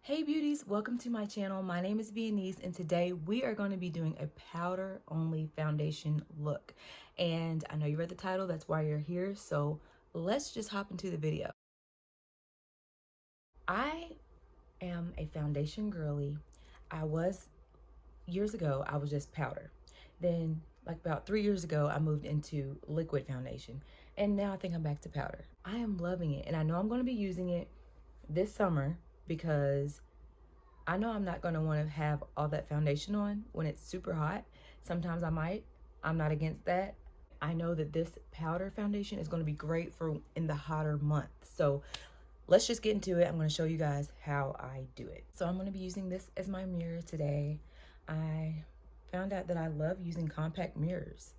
Hey beauties, welcome to my channel. My name is Viennese and today we are going to be doing a powder only foundation look. And I know you read the title, that's why you're here. So let's just hop into the video. I am a foundation girly. Years ago, I was just powder. Then like about 3 years ago, I moved into liquid foundation. And now I think I'm back to powder. I am loving it. And I know I'm going to be using it this summer because I know I'm not going to want to have all that foundation on when it's super hot. Sometimes I might. I'm not against that. I know that this powder foundation is going to be great for in the hotter months. So let's just get into it. I'm going to show you guys how I do it. So I'm going to be using this as my mirror today. I found out that I love using compact mirrors.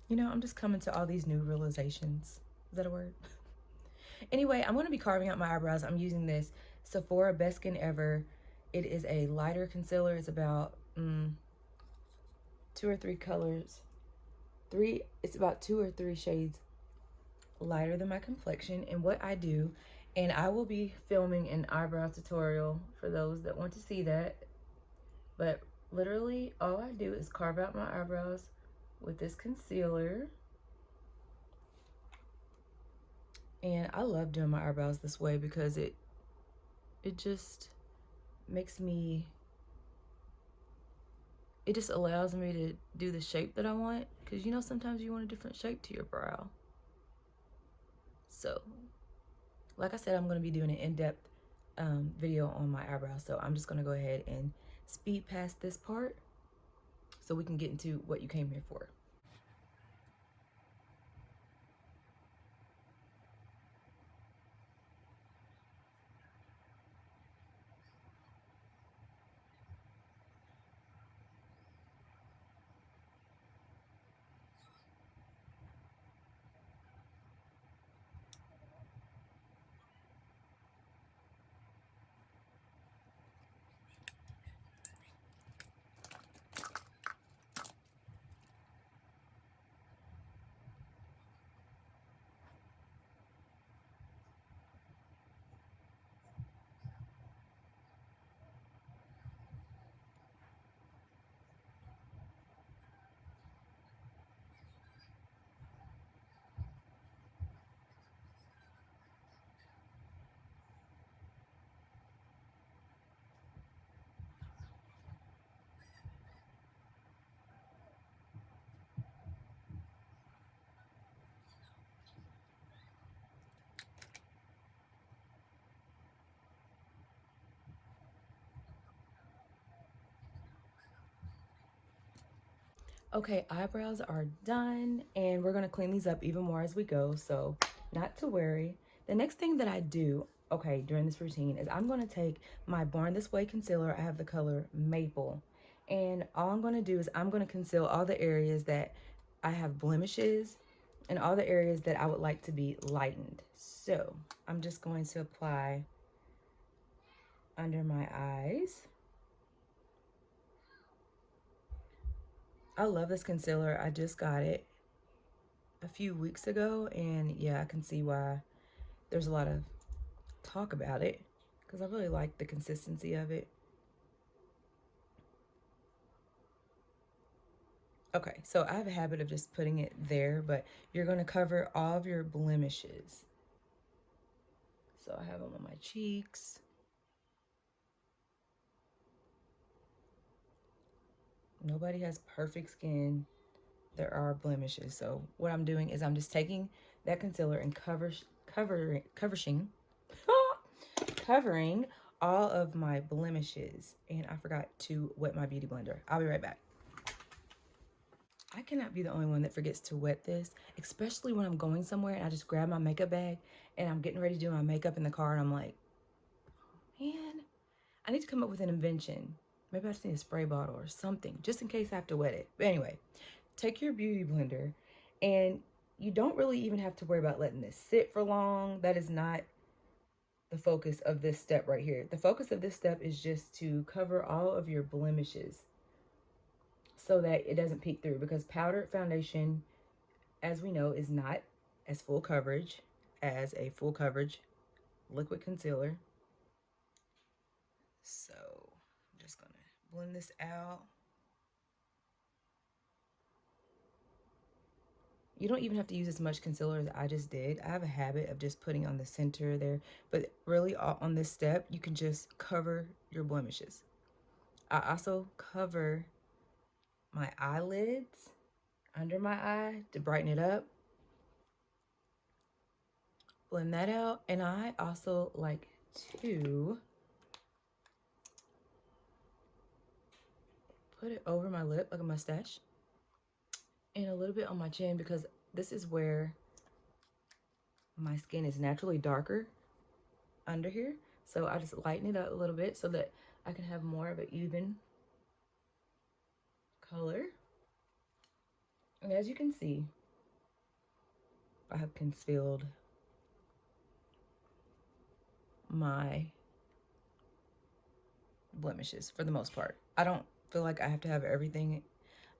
You know, I'm just coming to all these new realizations. Is that a word? Anyway, I'm going to be carving out my eyebrows. I'm using this Sephora Best Skin Ever. It is a lighter concealer. It's about 2 or 3 colors. It's about 2 or 3 shades lighter than my complexion. And what I do, and I will be filming an eyebrow tutorial for those that want to see that. But literally all I do is carve out my eyebrows with this concealer. And I love doing my eyebrows this way because it just makes me, it just allows me to do the shape that I want, because you know sometimes you want a different shape to your brow. So like I said, I'm going to be doing an in-depth video on my eyebrows, so I'm just going to go ahead and speed past this part so we can get into what you came here for. Okay, eyebrows are done, and we're gonna clean these up even more as we go, so not to worry. The next thing that I do, okay, during this routine is I'm gonna take my Born This Way concealer. I have the color Maple, and all I'm gonna do is I'm gonna conceal all the areas that I have blemishes and all the areas that I would like to be lightened. So I'm just going to apply under my eyes. I love this concealer. I just got it a few weeks ago, and yeah, I can see why there's a lot of talk about it, because I really like the consistency of it. Okay, so I have a habit of just putting it there, but you're going to cover all of your blemishes. So I have them on my cheeks. Nobody has perfect skin. There are blemishes. So what I'm doing is I'm just taking that concealer and covering all of my blemishes. And I forgot to wet my beauty blender. I'll be right back. I cannot be the only one that forgets to wet this, especially when I'm going somewhere and I just grab my makeup bag and I'm getting ready to do my makeup in the car and I'm like, man, I need to come up with an invention. Maybe I just need a spray bottle or something just in case I have to wet it. But anyway, take your beauty blender, and you don't really even have to worry about letting this sit for long. That is not the focus of this step right here. The focus of this step is just to cover all of your blemishes so that it doesn't peek through, because powdered foundation, as we know, is not as full coverage as a full coverage liquid concealer. blend this out. You don't even have to use as much concealer as I just did. I have a habit of just putting on the center there, but really on this step, you can just cover your blemishes. I also cover my eyelids under my eye to brighten it up. Blend that out. And I also like to put it over my lip like a mustache and a little bit on my chin, because this is where my skin is naturally darker under here. So I just lighten it up a little bit so that I can have more of an even color. And as you can see, I have concealed my blemishes for the most part. I don't feel like I have to have everything.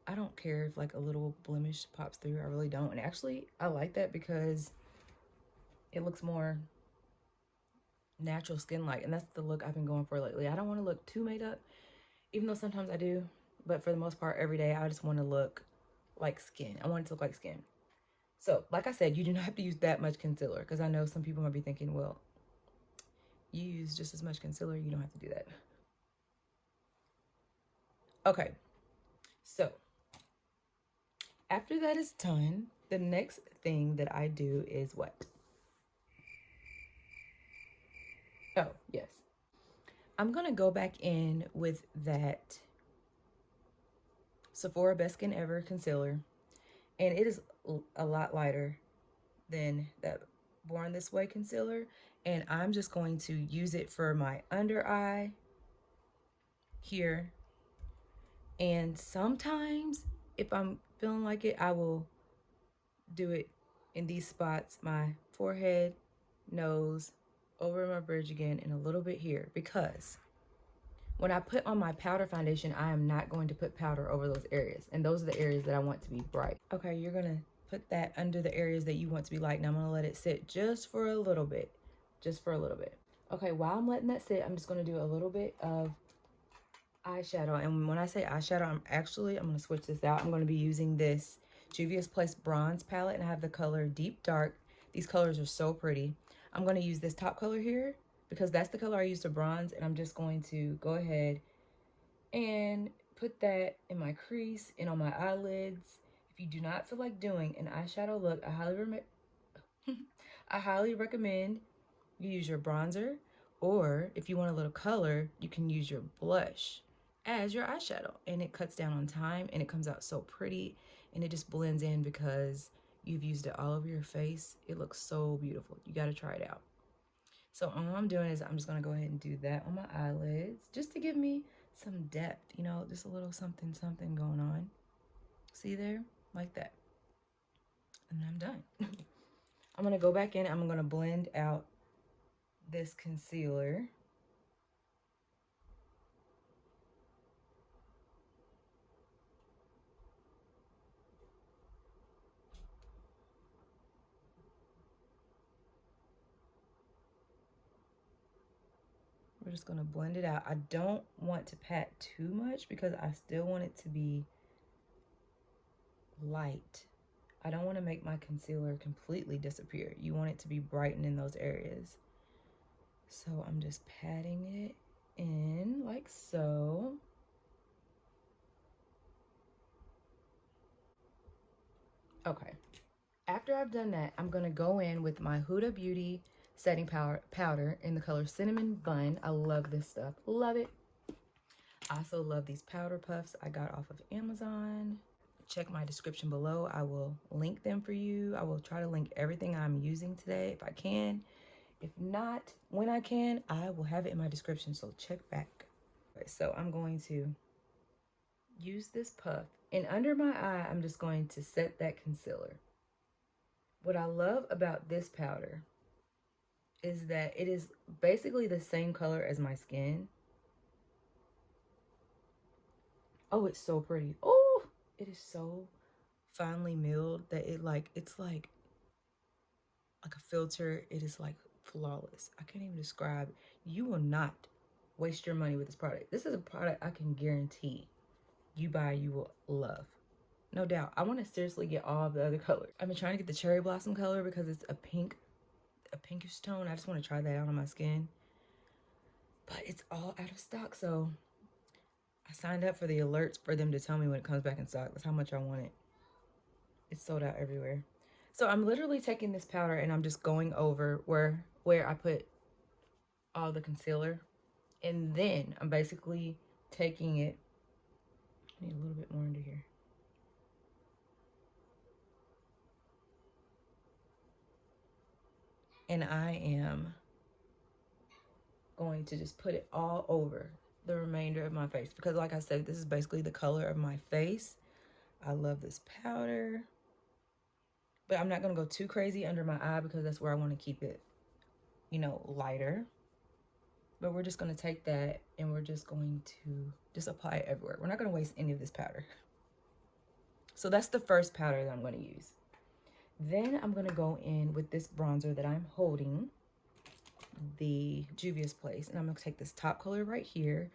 I don't care if like a little blemish pops through. I really don't. And actually, I like that because it looks more natural skin-like, and that's the look I've been going for lately. I don't want to look too made up, even though sometimes I do, but for the most part, every day, I just want to look like skin. I want it to look like skin. So, like I said, you do not have to use that much concealer, because I know some people might be thinking, well, you use just as much concealer, you don't have to do that. Okay, so after that is done, the next thing that I do is what? Oh, yes. I'm going to go back in with that Sephora Best Skin Ever concealer, and it is a lot lighter than that Born This Way concealer, and I'm just going to use it for my under eye here, and sometimes if I'm feeling like it, I will do it in these spots: my forehead, nose, over my bridge again, and a little bit here, because when I put on my powder foundation, I am not going to put powder over those areas, and those are the areas that I want to be bright. Okay, you're gonna put that under the areas that you want to be light, and I'm gonna let it sit just for a little bit, just for a little bit. Okay, while I'm letting that sit, I'm just gonna do a little bit of eyeshadow, and when I say eyeshadow, I'm gonna switch this out. I'm gonna be using this Juvia's Place Bronze palette, and I have the color Deep Dark. These colors are so pretty. I'm gonna use this top color here, because that's the color I use to bronze, and I'm just going to go ahead and put that in my crease and on my eyelids. If you do not feel like doing an eyeshadow look, I highly recommend you use your bronzer, or if you want a little color, you can use your blush as your eyeshadow, and it cuts down on time, and it comes out so pretty, and it just blends in because you've used it all over your face. It looks so beautiful. You got to try it out. So all I'm doing is I'm just going to go ahead and do that on my eyelids, just to give me some depth, you know, just a little something going on. See there? Like that. And I'm done. I'm going to go back in. I'm going to blend out this concealer. We're just going to blend it out. I don't want to pat too much because I still want it to be light. I don't want to make my concealer completely disappear. You want it to be brightened in those areas. So I'm just patting it in like so. Okay. After I've done that, I'm going to go in with my Huda Beauty setting powder in the color Cinnamon Bun. I love this stuff. Love it. I also love these powder puffs I got off of Amazon. Check my description below. I will link them for you. I will try to link everything I'm using today if I can. If not, when I can, I will have it in my description, so check back. Okay, so I'm going to use this puff, and under my eye, I'm just going to set that concealer. What I love about this powder is that it is basically the same color as my skin. Oh, it's so pretty. Oh, it is so finely milled that it's like a filter. It is like flawless. I can't even describe. You will not waste your money with this product. This is a product I can guarantee you buy, you will love. No doubt. I want to seriously get all of the other colors. I've been trying to get the cherry blossom color because it's a pinkish tone. I just want to try that out on my skin. But it's all out of stock, so I signed up for the alerts for them to tell me when it comes back in stock. That's how much I want it. It's sold out everywhere. So I'm literally taking this powder and I'm just going over where I put all the concealer. And then I'm basically taking it. I need a little bit more under here. And I am going to just put it all over the remainder of my face. Because like I said, this is basically the color of my face. I love this powder. But I'm not going to go too crazy under my eye because that's where I want to keep it, you know, lighter. But we're just going to take that and we're just going to just apply it everywhere. We're not going to waste any of this powder. So that's the first powder that I'm going to use. Then I'm going to go in with this bronzer that I'm holding, the Juvia's Place. And I'm going to take this top color right here.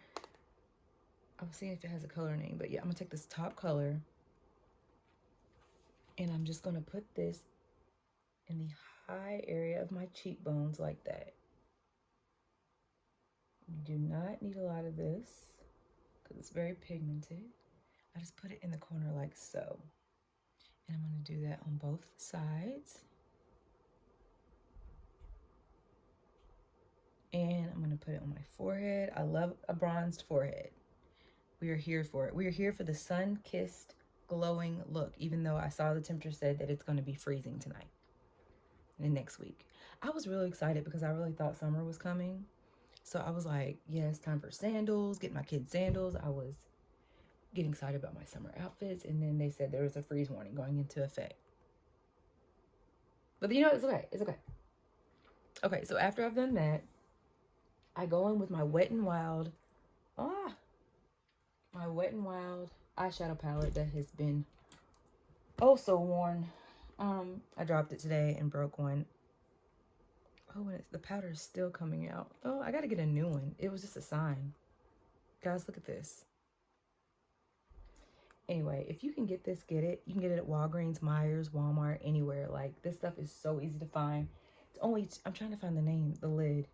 I'm seeing if it has a color name, but yeah, I'm going to take this top color. And I'm just going to put this in the high area of my cheekbones like that. You do not need a lot of this because it's very pigmented. I just put it in the corner like so. And I'm going to do that on both sides. And I'm going to put it on my forehead. I love a bronzed forehead. We are here for it. We are here for the sun-kissed, glowing look, even though I saw the temperature said that it's going to be freezing tonight and next week. I was really excited because I really thought summer was coming. So I was like, yes, time for sandals, get my kids sandals. I was getting excited about my summer outfits. And then they said there was a freeze warning going into effect. But you know, it's okay. It's okay. Okay, so after I've done that, I go in with my Wet n Wild, my Wet n Wild eyeshadow palette that has been oh so worn. I dropped it today and broke one. Oh, and the powder is still coming out. Oh, I gotta get a new one. It was just a sign. Guys, look at this. Anyway, if you can get this, get it. You can get it at Walgreens, Myers, Walmart, anywhere. Like, this stuff is so easy to find. It's only, I'm trying to find the name, the lid.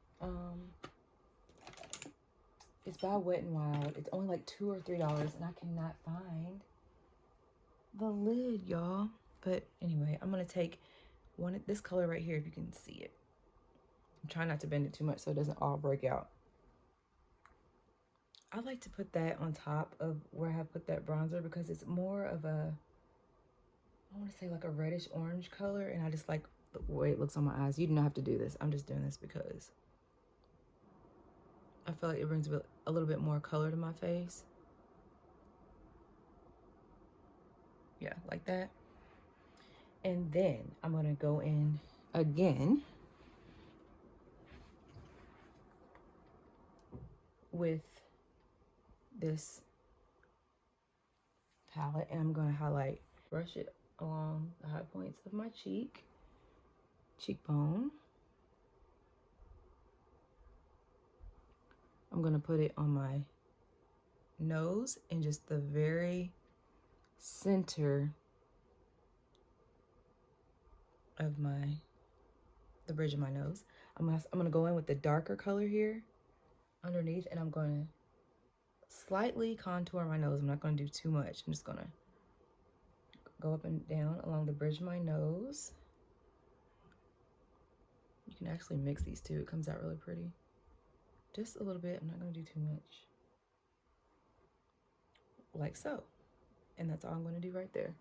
It's by Wet n Wild. It's only like $2 or $3, and I cannot find the lid, y'all. But anyway, I'm gonna take this color right here, if you can see it. I'm trying not to bend it too much so it doesn't all break out. I like to put that on top of where I put that bronzer because it's more of a, I want to say like a reddish orange color, and I just like the way it looks on my eyes. You don't have to do this. I'm just doing this because I feel like it brings a little bit more color to my face. Yeah, like that. And then I'm going to go in again with this palette, and I'm going to highlight, brush it along the high points of my cheekbone. I'm going to put it on my nose and just the very center of the bridge of my nose. I'm gonna go in with the darker color here underneath, and I'm going to slightly contour my nose. I'm not going to do too much. I'm just going to go up and down along the bridge of my nose. You can actually mix these two. It comes out really pretty. Just a little bit. I'm not going to do too much. Like so. And that's all I'm going to do right there.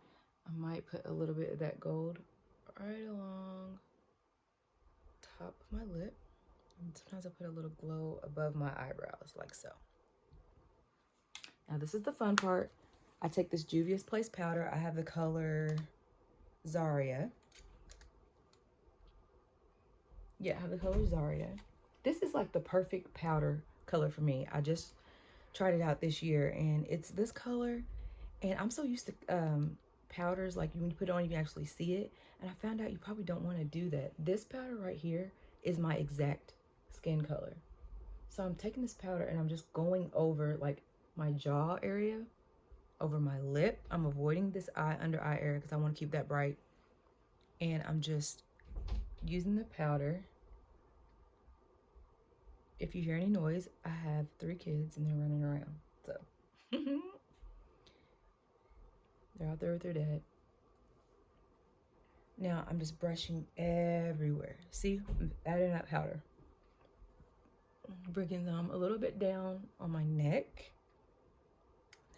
I might put a little bit of that gold right along top of my lip. And sometimes I put a little glow above my eyebrows, like so. Now this is the fun part. I take this Juvia's Place powder. I have the color Zaria. Yeah, I have the color Zaria. This is like the perfect powder color for me. I just tried it out this year, and it's this color. And I'm so used to powders, like when you put it on, you can actually see it. And I found out you probably don't want to do that. This powder right here is my exact skin color. So I'm taking this powder and I'm just going over like my jaw area, over my lip. I'm avoiding this under eye area because I want to keep that bright. And I'm just using the powder. If you hear any noise, I have 3 kids and they're running around. So they're out there with their dad. Now I'm just brushing everywhere. See, I'm adding that powder. Bringing them a little bit down on my neck.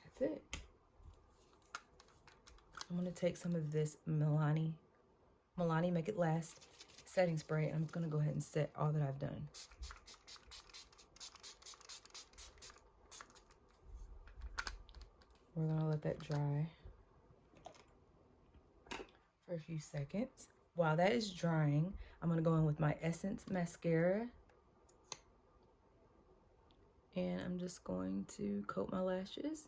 That's it. I'm gonna take some of this Milani Make It Last setting spray, and I'm gonna go ahead and set all that I've done. We're gonna let that dry for a few seconds. While that is drying, I'm gonna go in with my Essence mascara, and I'm just going to coat my lashes.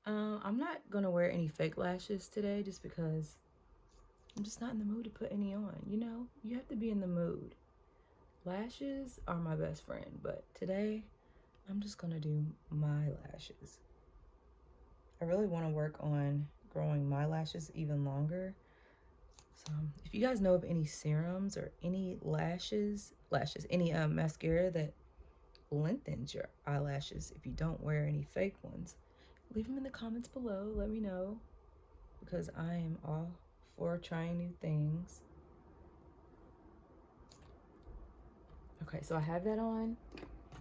I'm not gonna wear any fake lashes today just because I'm just not in the mood to put any on. You know, you have to be in the mood. Lashes are my best friend, but today I'm just gonna do my lashes. I really want to work on growing my lashes even longer. So if you guys know of any serums or any any mascara that lengthens your eyelashes, if you don't wear any fake ones, leave them in the comments below. Let me know, because I am all for trying new things. Okay, so I have that on,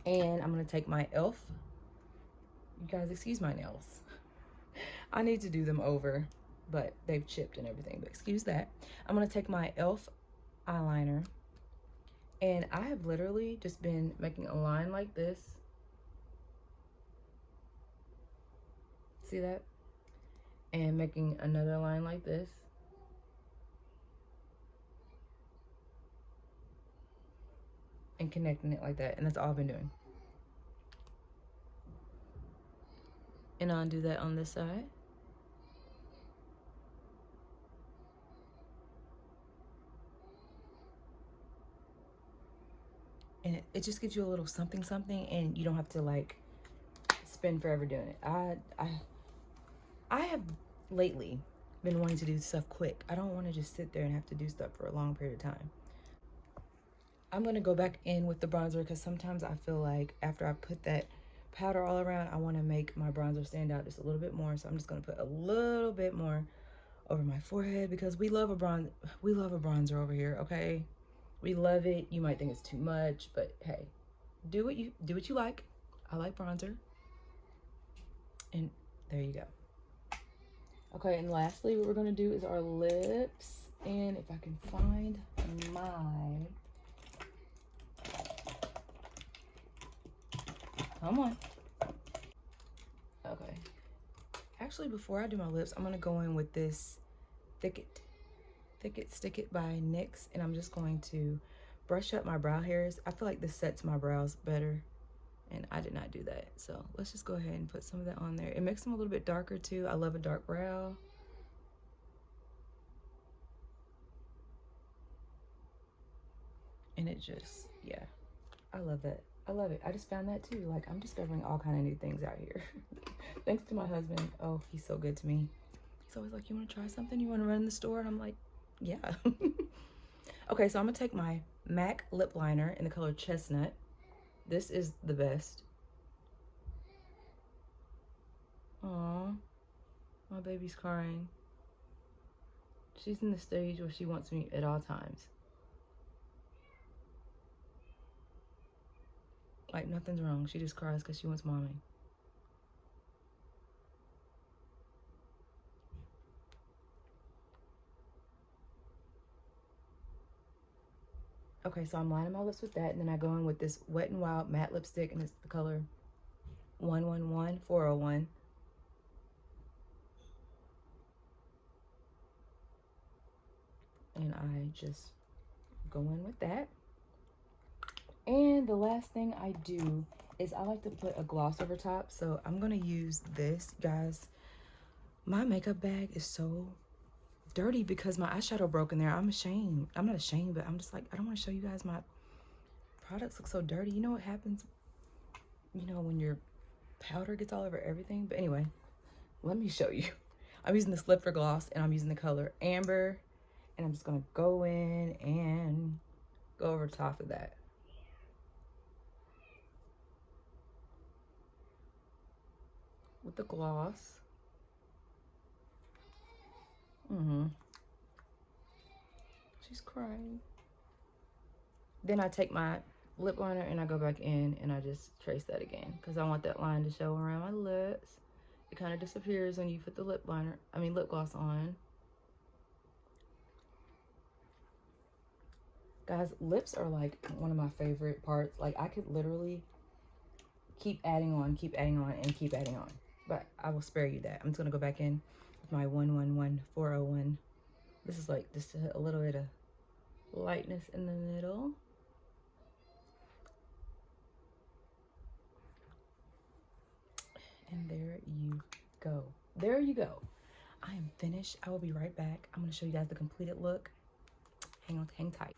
and I'm gonna take my e.l.f. You guys, excuse my nails. I need to do them over, but they've chipped and everything, but excuse that. I'm gonna take my e.l.f. eyeliner, and I have literally just been making a line like this. See that? And making another line like this. And connecting it like that, and that's all I've been doing. And I'll do that on this side. And it just gives you a little something, and you don't have to like spend forever doing it. I have lately been wanting to do stuff quick. I don't want to just sit there and have to do stuff for a long period of time. I'm gonna go back in with the bronzer because sometimes I feel like after I put that powder all around, I want to make my bronzer stand out just a little bit more. So I'm just gonna put a little bit more over my forehead because we love a bronzer over here, okay? We love it. You might think it's too much, but hey, do what you like. I like bronzer. And there you go. Okay, and lastly, what we're gonna do is our lips. And if I can find my, come on. Okay. Actually, before I do my lips, I'm gonna go in with this Thick It Stick It by NYX, and I'm just going to brush up my brow hairs. I feel like this sets my brows better, and I did not do that. So let's just go ahead and put some of that on there. It makes them a little bit darker too. I love a dark brow. And it just, yeah, I love that. I love it. I just found that too. Like, I'm discovering all kind of new things out here. Thanks to my husband. Oh, he's so good to me. He's always like, you want to try something? You want to run in the store? And I'm like, yeah. Okay, so I'm going to take my MAC lip liner in the color Chestnut. This is the best. Aww, my baby's crying. She's in the stage where she wants me at all times. Like, nothing's wrong. She just cries because she wants mommy. Okay, so I'm lining my lips with that, and then I go in with this Wet n Wild matte lipstick, and it's the color 111401. And I just go in with that. And the last thing I do is I like to put a gloss over top. So I'm gonna use this, guys. My makeup bag is so dirty because my eyeshadow broke in there. I'm ashamed. I'm not ashamed, but I'm just like, I don't want to show you guys my products look so dirty. You know what happens you know, when your powder gets all over everything. But anyway, let me show you. I'm using this lip gloss and I'm using the color Amber, and I'm just gonna go in and go over top of that. With the gloss. She's crying. Then I take my lip liner and I go back in and I just trace that again because I want that line to show around my lips. It kind of disappears when you put the lip gloss on. Guys, lips are like one of my favorite parts. Like I could literally keep adding on, and keep adding on. But I will spare you that. I'm just gonna go back in with my 111401. This is like just a little bit of lightness in the middle. And there you go. There you go. I am finished. I will be right back. I'm gonna show you guys the completed look. Hang tight.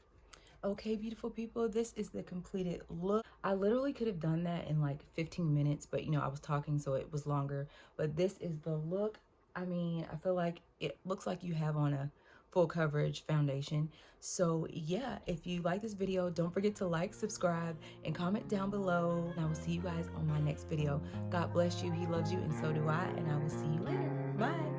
Okay, beautiful people, this is the completed look. I literally could have done that in like 15 minutes, but you know, I was talking, so it was longer. But this is the look. I mean, I feel like it looks like you have on a full coverage foundation. So yeah, if you like this video, don't forget to like, subscribe, and comment down below. And I will see you guys on my next video. God bless you, he loves you, and so do I. And I will see you later. Bye.